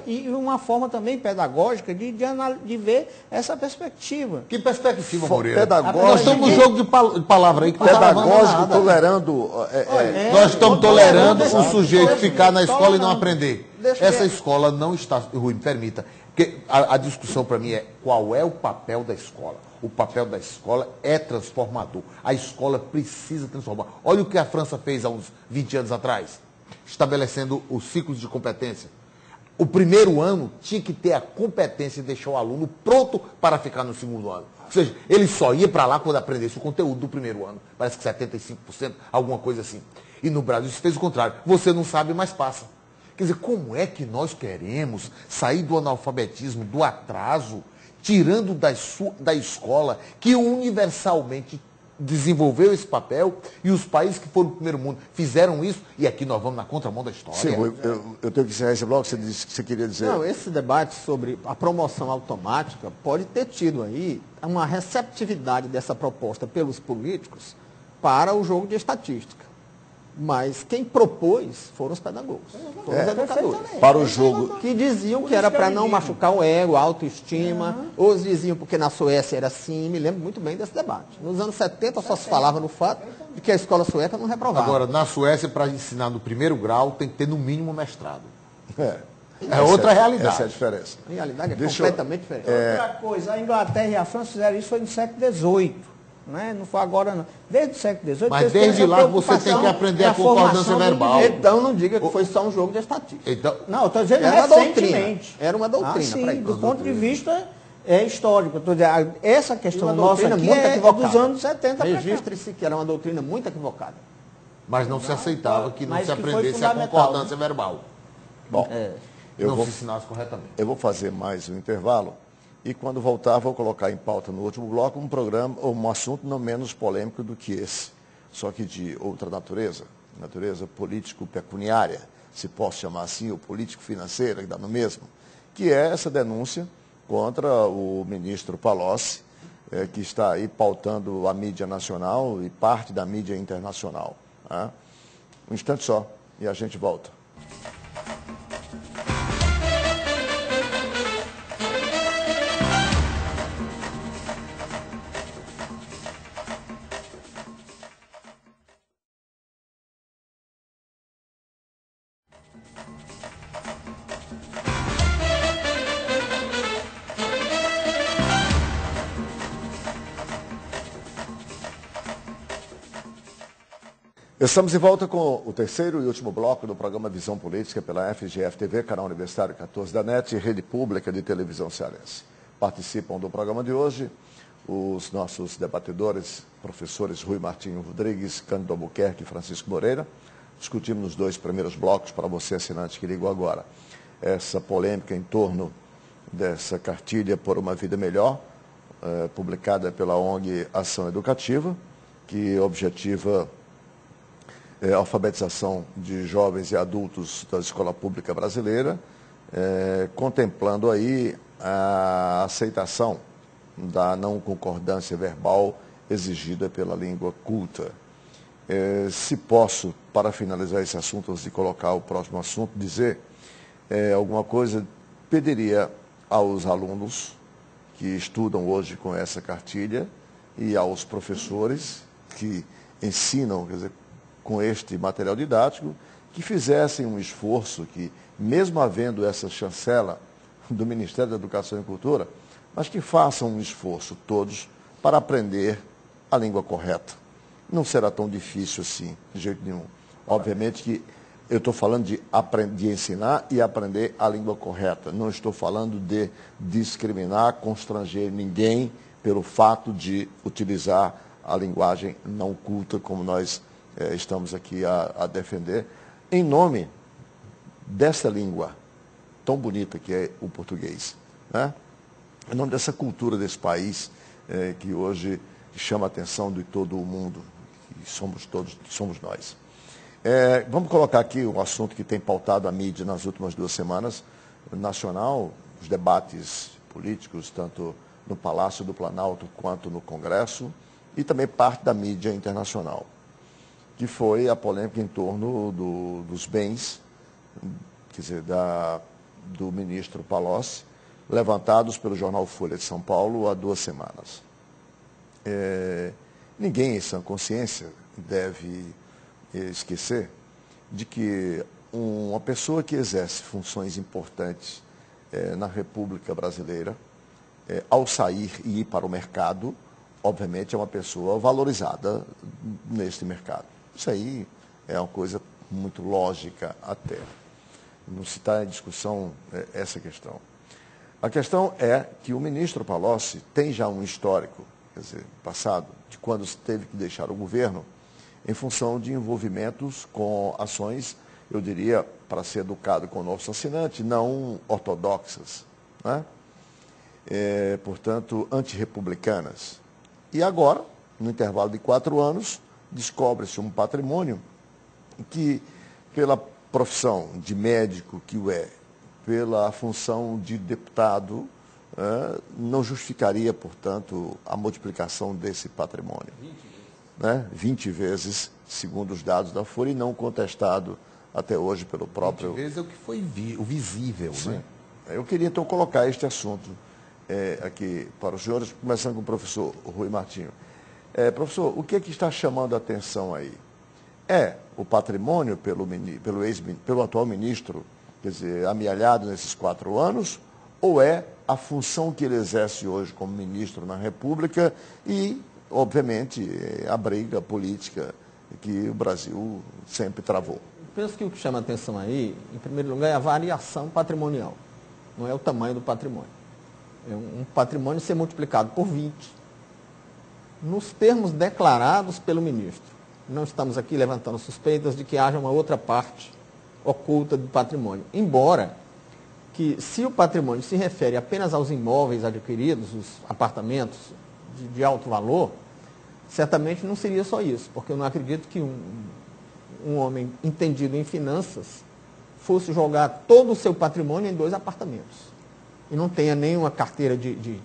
E uma forma também pedagógica de ver essa perspectiva. Que perspectiva, Moreira? Pedagógico. Nós estamos no jogo de palavra aí que não está pedagógico, tolerando... nós estamos tolerando o sujeito ficar na escola e não aprender. Essa escola não está... Rui, me permita. Porque a discussão para mim é qual é o papel da escola. O papel da escola é transformador. A escola precisa transformar. Olha o que a França fez há uns 20 anos atrás, estabelecendo os ciclos de competência. O primeiro ano tinha que ter a competência de deixar o aluno pronto para ficar no segundo ano. Ou seja, ele só ia para lá quando aprendesse o conteúdo do primeiro ano. Parece que 75%, alguma coisa assim. E no Brasil se fez o contrário. Você não sabe, mas passa. Quer dizer, como é que nós queremos sair do analfabetismo, do atraso, tirando da escola, que universalmente desenvolveu esse papel e os países que foram o primeiro mundo fizeram isso e aqui nós vamos na contramão da história. Sim, eu tenho que encerrar esse bloco, você disse que você queria dizer. Não, esse debate sobre a promoção automática pode ter tido aí uma receptividade dessa proposta pelos políticos para o jogo de estatística. Mas quem propôs foram os pedagogos, foram os educadores. Para o jogo. Que diziam que era para não machucar o ego, a autoestima, outros diziam porque na Suécia era assim, me lembro muito bem desse debate. Nos anos 70 só se falava no fato de que a escola sueca não reprovava. Agora, na Suécia, para ensinar no primeiro grau, tem que ter no mínimo mestrado. É outra realidade. Essa é a diferença. A realidade é Deixa completamente diferente. Outra coisa, a Inglaterra e a França fizeram isso foi no século XVIII. Né? Não foi agora, não. Desde o século XVIII. Mas desde lá você tem que aprender a concordância verbal. Então não diga que foi só um jogo de estatística. Então, Não, eu estou dizendo Era uma doutrina. recentemente. Era uma doutrina. Sim, para isso. do ponto de vista histórico. Eu tô dizendo, essa questão Uma nossa doutrina aqui muito é equivocada. dos anos 70 para cá. Registre-se que era uma doutrina muito equivocada. mas não se aceitava que não mas se que foi aprendesse a fundamental, concordância verbal. Bom, eu não vou, se ensinasse corretamente. eu vou fazer mais um intervalo e quando voltar vou colocar em pauta no último bloco um programa, um assunto não menos polêmico do que esse, só que de outra natureza, natureza político-pecuniária, se posso chamar assim, ou político-financeira, que dá no mesmo, que é essa denúncia contra o ministro Palocci, que está aí pautando a mídia nacional e parte da mídia internacional. Né? Um instante só e a gente volta. Estamos de volta com o terceiro e último bloco do programa Visão Política pela FGF-TV, canal Universitário 14 da NET e Rede Pública de Televisão Cearense. Participam do programa de hoje os nossos debatedores, professores Rui Martinho Rodrigues, Cândido Albuquerque e Francisco Moreira. Discutimos nos dois primeiros blocos, para você assinante que ligou agora, essa polêmica em torno dessa cartilha por uma vida melhor, publicada pela ONG Ação Educativa, que objetiva a alfabetização de jovens e adultos da escola pública brasileira, contemplando aí a aceitação da não concordância verbal exigida pela língua culta. Se posso, para finalizar esse assunto, antes de colocar o próximo assunto, dizer alguma coisa, pediria aos alunos que estudam hoje com essa cartilha e aos professores que ensinam, quer dizer, com este material didático, que fizessem um esforço que, mesmo havendo essa chancela do Ministério da Educação e Cultura, mas que façam um esforço todos para aprender a língua correta. Não será tão difícil assim, de jeito nenhum. Obviamente que eu estou falando de ensinar e aprender a língua correta. Não estou falando de discriminar, constranger ninguém pelo fato de utilizar a linguagem não culta, como nós estamos aqui a defender, em nome dessa língua tão bonita que é o português. Né? Em nome dessa cultura desse país que hoje chama a atenção de todo o mundo, que somos nós. Vamos colocar aqui um assunto que tem pautado a mídia nas últimas 2 semanas, nacional, os debates políticos, tanto no Palácio do Planalto quanto no Congresso, e também parte da mídia internacional, que foi a polêmica em torno dos bens, quer dizer, do ministro Palocci, levantados pelo jornal Folha de São Paulo há 2 semanas. Ninguém em sã consciência deve esquecer de que uma pessoa que exerce funções importantes na República Brasileira, ao sair e ir para o mercado, obviamente é uma pessoa valorizada neste mercado. Isso aí é uma coisa muito lógica até. Não se está em discussão essa questão. A questão é que o ministro Palocci tem já um histórico, quer dizer, passado, de quando teve que deixar o governo, em função de envolvimentos com ações, eu diria, para ser educado com o nosso assinante, não ortodoxas, né? Portanto, antirrepublicanas. E agora, no intervalo de 4 anos, descobre-se um patrimônio que, pela profissão de médico que o é, pela função de deputado, não justificaria, portanto, a multiplicação desse patrimônio. 20 vezes, segundo os dados da Folha, e não contestado até hoje pelo próprio... 20 vezes é o que foi o visível, Sim. né? Eu queria, então, colocar este assunto aqui para os senhores, começando com o professor Rui Martinho. Professor, o que é que está chamando a atenção aí? É o patrimônio pelo atual ministro, quer dizer, amealhado nesses 4 anos, ou é a função que ele exerce hoje como ministro na República e, obviamente, a briga política que o Brasil sempre travou? Penso que o que chama a atenção aí, em primeiro lugar, é a variação patrimonial. Não é o tamanho do patrimônio. É um patrimônio ser multiplicado por 20, nos termos declarados pelo ministro. Não estamos aqui levantando suspeitas de que haja uma outra parte oculta do patrimônio. Embora que, se o patrimônio se refere apenas aos imóveis adquiridos, os apartamentos de alto valor, certamente não seria só isso, porque eu não acredito que um homem entendido em finanças fosse jogar todo o seu patrimônio em 2 apartamentos e não tenha nenhuma carteira de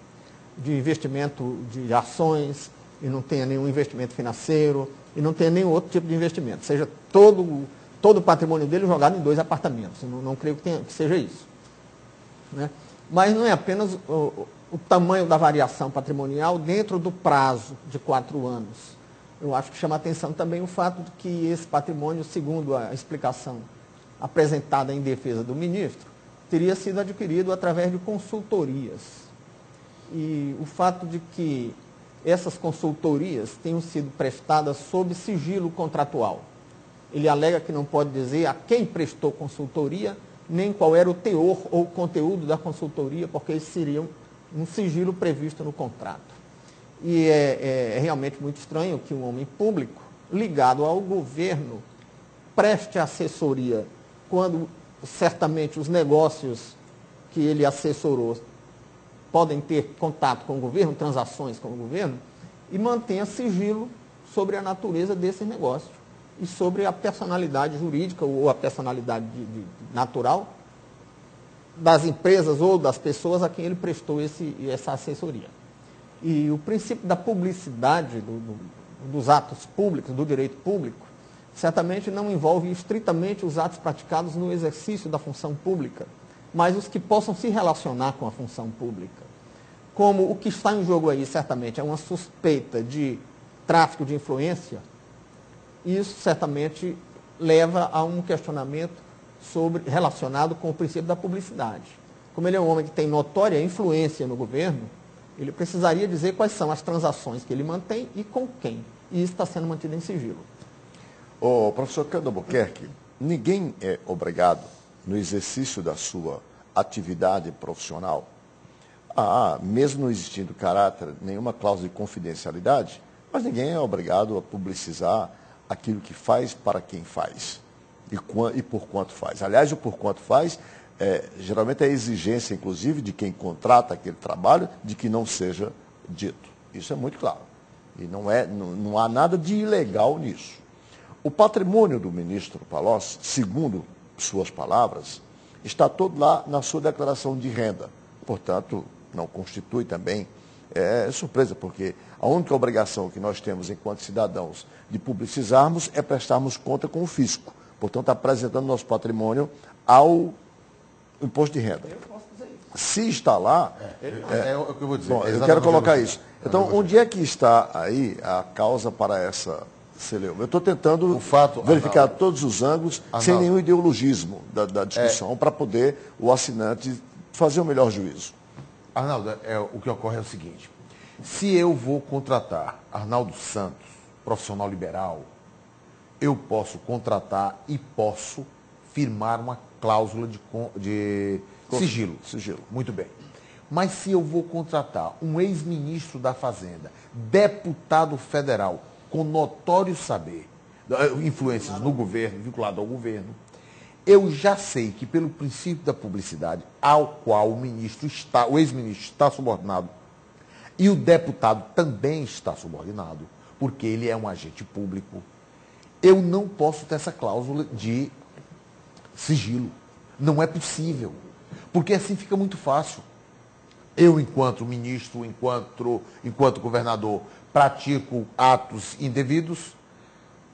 investimento de ações, e não tenha nenhum investimento financeiro, e não tenha nenhum outro tipo de investimento. Seja todo o patrimônio dele jogado em 2 apartamentos. Não creio que seja isso. Né? Mas não é apenas o tamanho da variação patrimonial dentro do prazo de 4 anos. Eu acho que chama a atenção também o fato de que esse patrimônio, segundo a explicação apresentada em defesa do ministro, teria sido adquirido através de consultorias. E o fato de que essas consultorias tenham sido prestadas sob sigilo contratual. Ele alega que não pode dizer a quem prestou consultoria, nem qual era o teor ou conteúdo da consultoria, porque isso seria um sigilo previsto no contrato. E é realmente muito estranho que um homem público, ligado ao governo, preste assessoria, quando certamente os negócios que ele assessorou podem ter contato com o governo, transações com o governo, e mantenha sigilo sobre a natureza desses negócios e sobre a personalidade jurídica ou a personalidade natural das empresas ou das pessoas a quem ele prestou essa assessoria. E o princípio da publicidade dos atos públicos, do direito público, certamente não envolve estritamente os atos praticados no exercício da função pública, mas os que possam se relacionar com a função pública. Como o que está em jogo aí, certamente, é uma suspeita de tráfico de influência, isso certamente leva a um questionamento relacionado com o princípio da publicidade. Como ele é um homem que tem notória influência no governo, ele precisaria dizer quais são as transações que ele mantém e com quem. E isso está sendo mantido em sigilo. Professor Cândido Albuquerque, ninguém é obrigado, no exercício da sua atividade profissional, mesmo não existindo caráter, nenhuma cláusula de confidencialidade, mas ninguém é obrigado a publicizar aquilo que faz para quem faz e por quanto faz. Aliás, o por quanto faz, geralmente é a exigência, inclusive, de quem contrata aquele trabalho, de que não seja dito. Isso é muito claro. E não há nada de ilegal nisso. O patrimônio do ministro Palocci, segundo suas palavras, está todo lá na sua declaração de renda. Portanto, não constitui também surpresa, porque a única obrigação que nós temos enquanto cidadãos de publicizarmos é prestarmos conta com o fisco. Portanto, apresentando nosso patrimônio ao imposto de renda. Eu posso dizer isso. Se está lá... É o que eu vou dizer. Bom, eu quero colocar isso. Então, onde é que está aí a causa para essa celeuma? Eu estou tentando verificar Arnaldo, todos os ângulos, Arnaldo, sem nenhum ideologismo da discussão, para poder o assinante fazer o melhor juízo. Arnaldo, o que ocorre é o seguinte. Se eu vou contratar Arnaldo Santos, profissional liberal, eu posso contratar e posso firmar uma cláusula de sigilo. Muito bem. Mas se eu vou contratar um ex-ministro da Fazenda, deputado federal, com notório saber, influências no governo, vinculado ao governo, eu já sei que pelo princípio da publicidade, ao qual o ex-ministro está subordinado, e o deputado também está subordinado, porque ele é um agente público, eu não posso ter essa cláusula de sigilo. Não é possível, porque assim fica muito fácil. Eu, enquanto ministro, enquanto governador, pratico atos indevidos,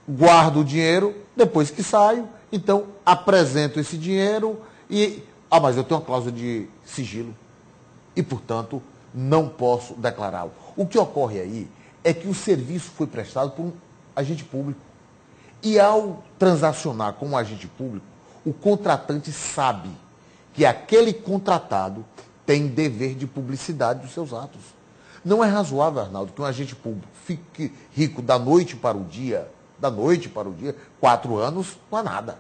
guardo o dinheiro, depois que saio, então apresento esse dinheiro e... mas eu tenho uma cláusula de sigilo e, portanto, não posso declará-lo. O que ocorre aí é que o serviço foi prestado por um agente público. E ao transacionar com um agente público, o contratante sabe que aquele contratado tem dever de publicidade dos seus atos. Não é razoável, Arnaldo, que um agente público fique rico da noite para o dia, 4 anos, não é nada.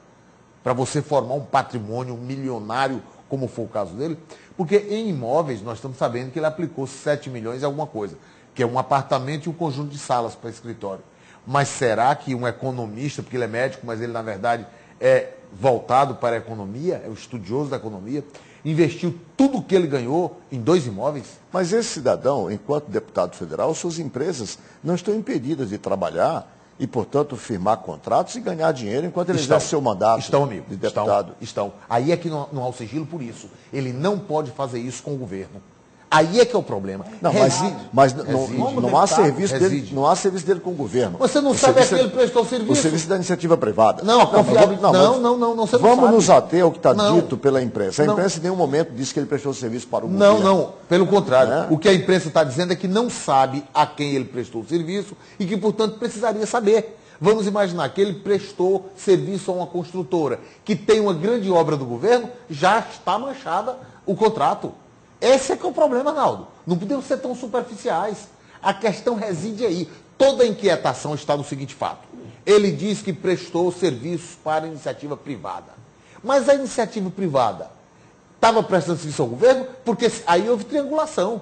Para você formar um patrimônio milionário, como foi o caso dele, porque em imóveis nós estamos sabendo que ele aplicou 7 milhões em alguma coisa, que é um apartamento e um conjunto de salas para escritório. Mas será que um economista, porque ele é médico, mas ele na verdade é voltado para a economia, é um estudioso da economia, investiu tudo o que ele ganhou em 2 imóveis? Mas esse cidadão, enquanto deputado federal, suas empresas não estão impedidas de trabalhar e, portanto, firmar contratos e ganhar dinheiro enquanto ele exerce seu mandato de deputado. Estão. Aí é que não há o sigilo por isso. Ele não pode fazer isso com o governo. Aí é que é o problema. Não, mas não há serviço dele, não há serviço dele com o governo. Você não sabe a que ele prestou serviço? O serviço da iniciativa privada. Não, a confiabilidade. Não, você não vamos sabe. nos ater ao que está dito pela imprensa. A imprensa em nenhum momento disse que ele prestou serviço para o governo. Não. Pelo contrário. O que a imprensa está dizendo é que não sabe a quem ele prestou o serviço e que, portanto, precisaria saber. Vamos imaginar que ele prestou serviço a uma construtora que tem uma grande obra do governo, já está manchada o contrato. Esse é que é o problema, Arnaldo. Não podemos ser tão superficiais. A questão reside aí. Toda a inquietação está no seguinte fato. Ele diz que prestou serviços para a iniciativa privada. Mas a iniciativa privada estava prestando serviço ao governo? Porque aí houve triangulação.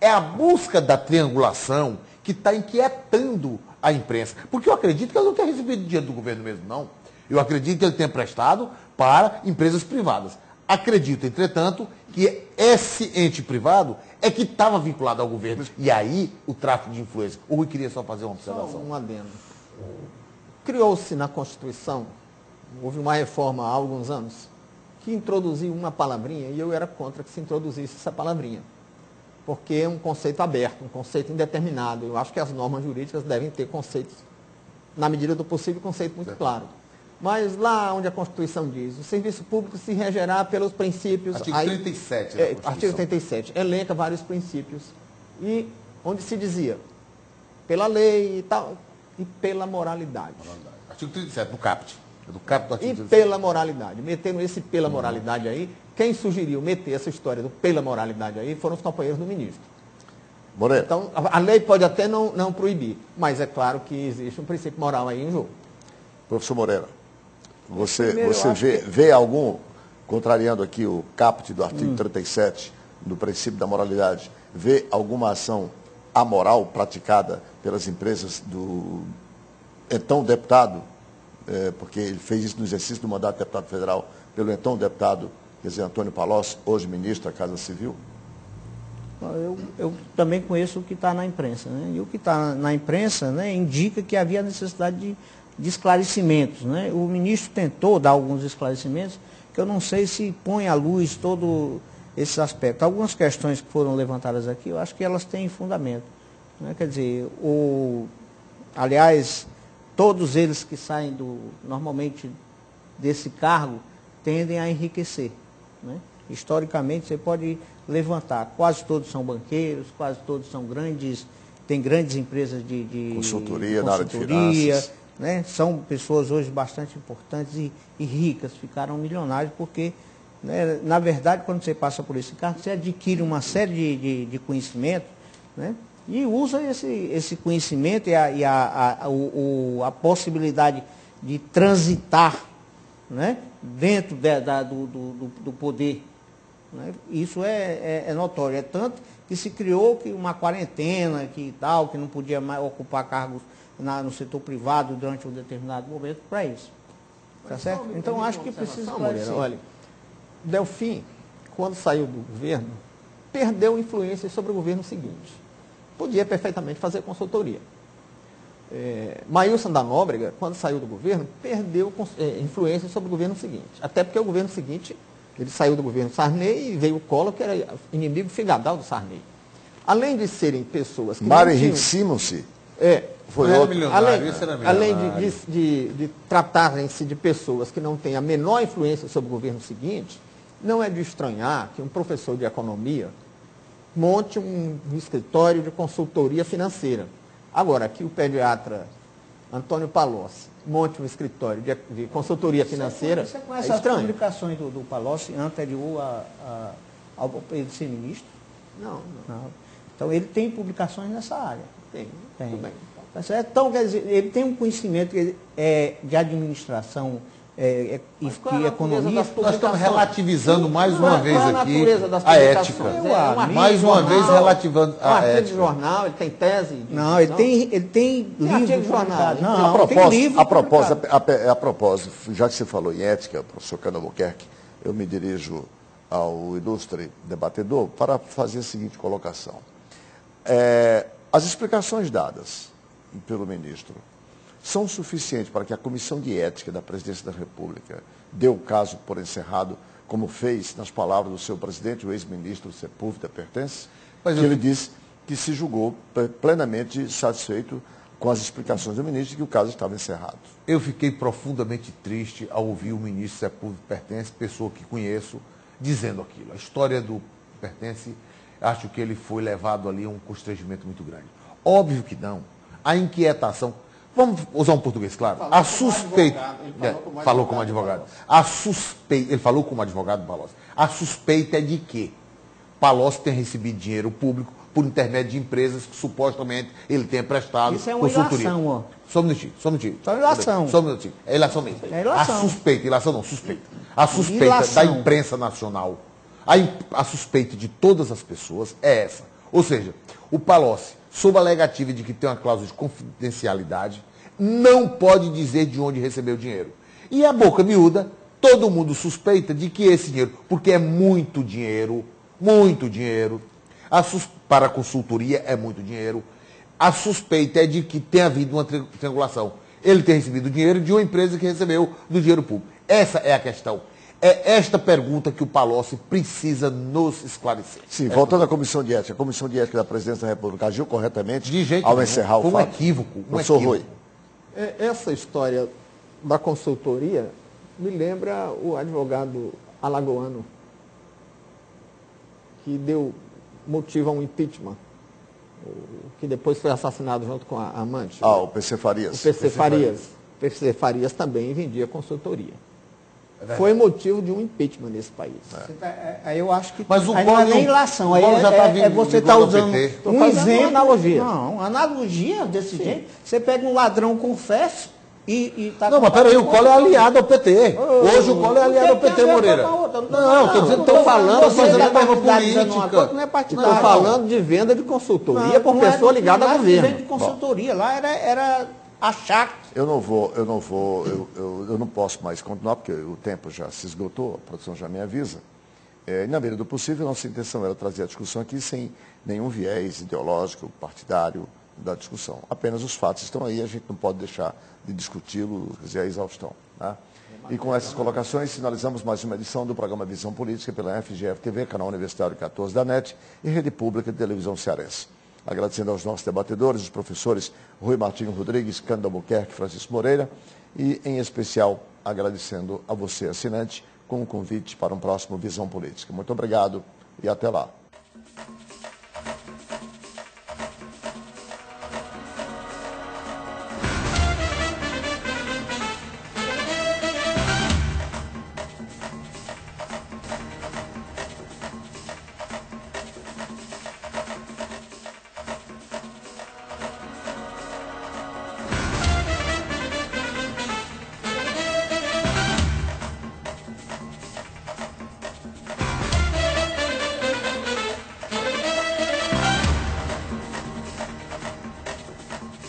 É a busca da triangulação que está inquietando a imprensa. Porque eu acredito que ele não tenha recebido dinheiro do governo mesmo, não. Eu acredito que ele tenha prestado para empresas privadas. Acredito, entretanto, que esse ente privado é que estava vinculado ao governo. E aí, o tráfico de influência. O Rui queria só fazer uma observação. Só um adendo. Criou-se na Constituição, houve uma reforma há alguns anos, que introduziu uma palavrinha, e eu era contra que se introduzisse essa palavrinha. Porque é um conceito aberto, um conceito indeterminado. Eu acho que as normas jurídicas devem ter conceitos, na medida do possível, conceito muito claro. Mas lá onde a Constituição diz, o serviço público se regerá pelos princípios... Artigo 37 da Constituição. Artigo 37, elenca vários princípios. E onde se dizia, pela lei e tal, e pela moralidade. Artigo 37, do CAPT. Do CAPT do artigo 37. E pela moralidade. Metendo esse pela moralidade aí, quem sugeriu meter essa história do pela moralidade aí foram os companheiros do ministro. Moreira. Então, a lei pode até não proibir, mas é claro que existe um princípio moral aí em jogo. Professor Moreira, você vê algum, contrariando aqui o caput do artigo 37, do princípio da moralidade, vê alguma ação amoral praticada pelas empresas do então deputado, porque ele fez isso no exercício do mandato de deputado federal, pelo então deputado, quer dizer, Antônio Palocci, hoje ministro da Casa Civil? Eu também conheço o que está na imprensa, né? E o que está na imprensa, né, indica que havia necessidade de esclarecimentos, né? O ministro tentou dar alguns esclarecimentos, que eu não sei se põe à luz todo esse aspecto. Algumas questões que foram levantadas aqui, eu acho que elas têm fundamento, né? Quer dizer, aliás, todos eles que saem normalmente desse cargo tendem a enriquecer, né? Historicamente, você pode levantar, quase todos são banqueiros, quase todos são tem grandes empresas de consultoria, na área de finanças. Né? São pessoas hoje bastante importantes e ricas, ficaram milionários porque, né, na verdade, quando você passa por esse cargo, você adquire uma série de conhecimento, né, e usa esse conhecimento e a possibilidade de transitar, né, dentro do poder. Né? Isso é notório. É tanto que se criou uma quarentena que não podia mais ocupar cargos no setor privado durante um determinado momento para isso. Tá certo? Então, acho que precisa esclarecer. Olha, Delfim, quando saiu do governo, perdeu influência sobre o governo seguinte. Podia perfeitamente fazer consultoria. Maílson da Nóbrega, quando saiu do governo, perdeu influência sobre o governo seguinte. Até porque o governo seguinte, ele saiu do governo Sarney e veio o Collor, que era inimigo figadal do Sarney. Além de serem pessoas que Mário Henrique Simonsi foi outro. Além de tratarem-se de pessoas que não têm a menor influência sobre o governo seguinte, não é de estranhar que um professor de economia monte um escritório de consultoria financeira. Agora, que o pediatra Antônio Palocci monte um escritório de consultoria financeira, você conhece é estranho. as publicações do Palocci anterior ao período de ser ministro? Não. Então, ele tem publicações nessa área. Tem. Tem. Tudo bem. Tá certo? Então, quer dizer, ele tem um conhecimento de administração e economia. Nós estamos relativizando mais uma vez aqui a ética. Mais uma vez relativando a ética. Artigo de jornal, ele tem tese. Não, ele tem livro artigo de jornal. A propósito, já que você falou em ética, professor Cândido Albuquerque, eu me dirijo ao ilustre debatedor para fazer a seguinte colocação. As explicações dadas pelo ministro são suficientes para que a Comissão de Ética da Presidência da República dê o caso por encerrado, como fez nas palavras do seu presidente, o ex-ministro Sepúlveda Pertence, que ele disse que se julgou plenamente satisfeito com as explicações do ministro e que o caso estava encerrado. Eu fiquei profundamente triste ao ouvir o ministro Sepúlveda Pertence, pessoa que conheço, dizendo aquilo. A história do Pertence, acho que ele foi levado ali a um constrangimento muito grande. Óbvio que não. A inquietação... Vamos usar um português, claro. A suspeita... Falou como advogado. A suspeita... Ele falou como advogado, Palocci. A suspeita é de que Palocci tenha recebido dinheiro público por intermédio de empresas que supostamente ele tenha prestado isso é uma consultoria. ilação, ó. Só um minutinho. Só ilação. Só um minutinho. É ilação mesmo. É ilação. A suspeita, ilação não, suspeita. A suspeita da imprensa nacional, a suspeita de todas as pessoas é essa. Ou seja, o Palocci, sob a alegativa de que tem uma cláusula de confidencialidade, não pode dizer de onde recebeu o dinheiro. E a boca miúda, todo mundo suspeita de que esse dinheiro, porque é muito dinheiro, para a consultoria é muito dinheiro, a suspeita é de que tenha havido uma triangulação. Ele tem recebido dinheiro de uma empresa que recebeu do dinheiro público. Essa é a questão. É esta pergunta que o Palocci precisa nos esclarecer. Sim, voltando à Comissão de Ética. A Comissão de Ética da Presidência da República agiu corretamente de jeito ao nenhum. encerrar o fato? fato? Um equívoco. Professor Rui. Essa história da consultoria me lembra o advogado alagoano que deu motivo a um impeachment, que depois foi assassinado junto com a amante. O PC Farias. O PC Farias. O PC Farias também vendia consultoria. Foi motivo de um impeachment nesse país. Aí eu acho que mas o aí não é nem ilação, aí você está usando um exemplo. Analogia. Não, analogia desse jeito. Você pega um ladrão confesso e está... Não, mas peraí, o Collor é aliado ao PT. Hoje o Collor é aliado ao PT, Moreira. Não, estou falando, fazendo a mesma política. Não é partidário. Estou falando de venda de consultoria por pessoa ligada ao governo. Venda de consultoria, lá era achar. Eu não posso mais continuar, porque o tempo já se esgotou, a produção já me avisa. Na medida do possível, nossa intenção era trazer a discussão aqui sem nenhum viés ideológico, partidário da discussão. Apenas os fatos estão aí, a gente não pode deixar de discuti-lo, quer dizer, a exaustão. Né? E com essas colocações, finalizamos mais uma edição do programa Visão Política pela FGF TV, canal Universitário 14 da NET e Rede Pública de Televisão Cearense. Agradecendo aos nossos debatedores, os professores Rui Martinho Rodrigues, Cândido Albuquerque, Francisco Moreira e, em especial, agradecendo a você, assinante, com um convite para um próximo Visão Política. Muito obrigado e até lá.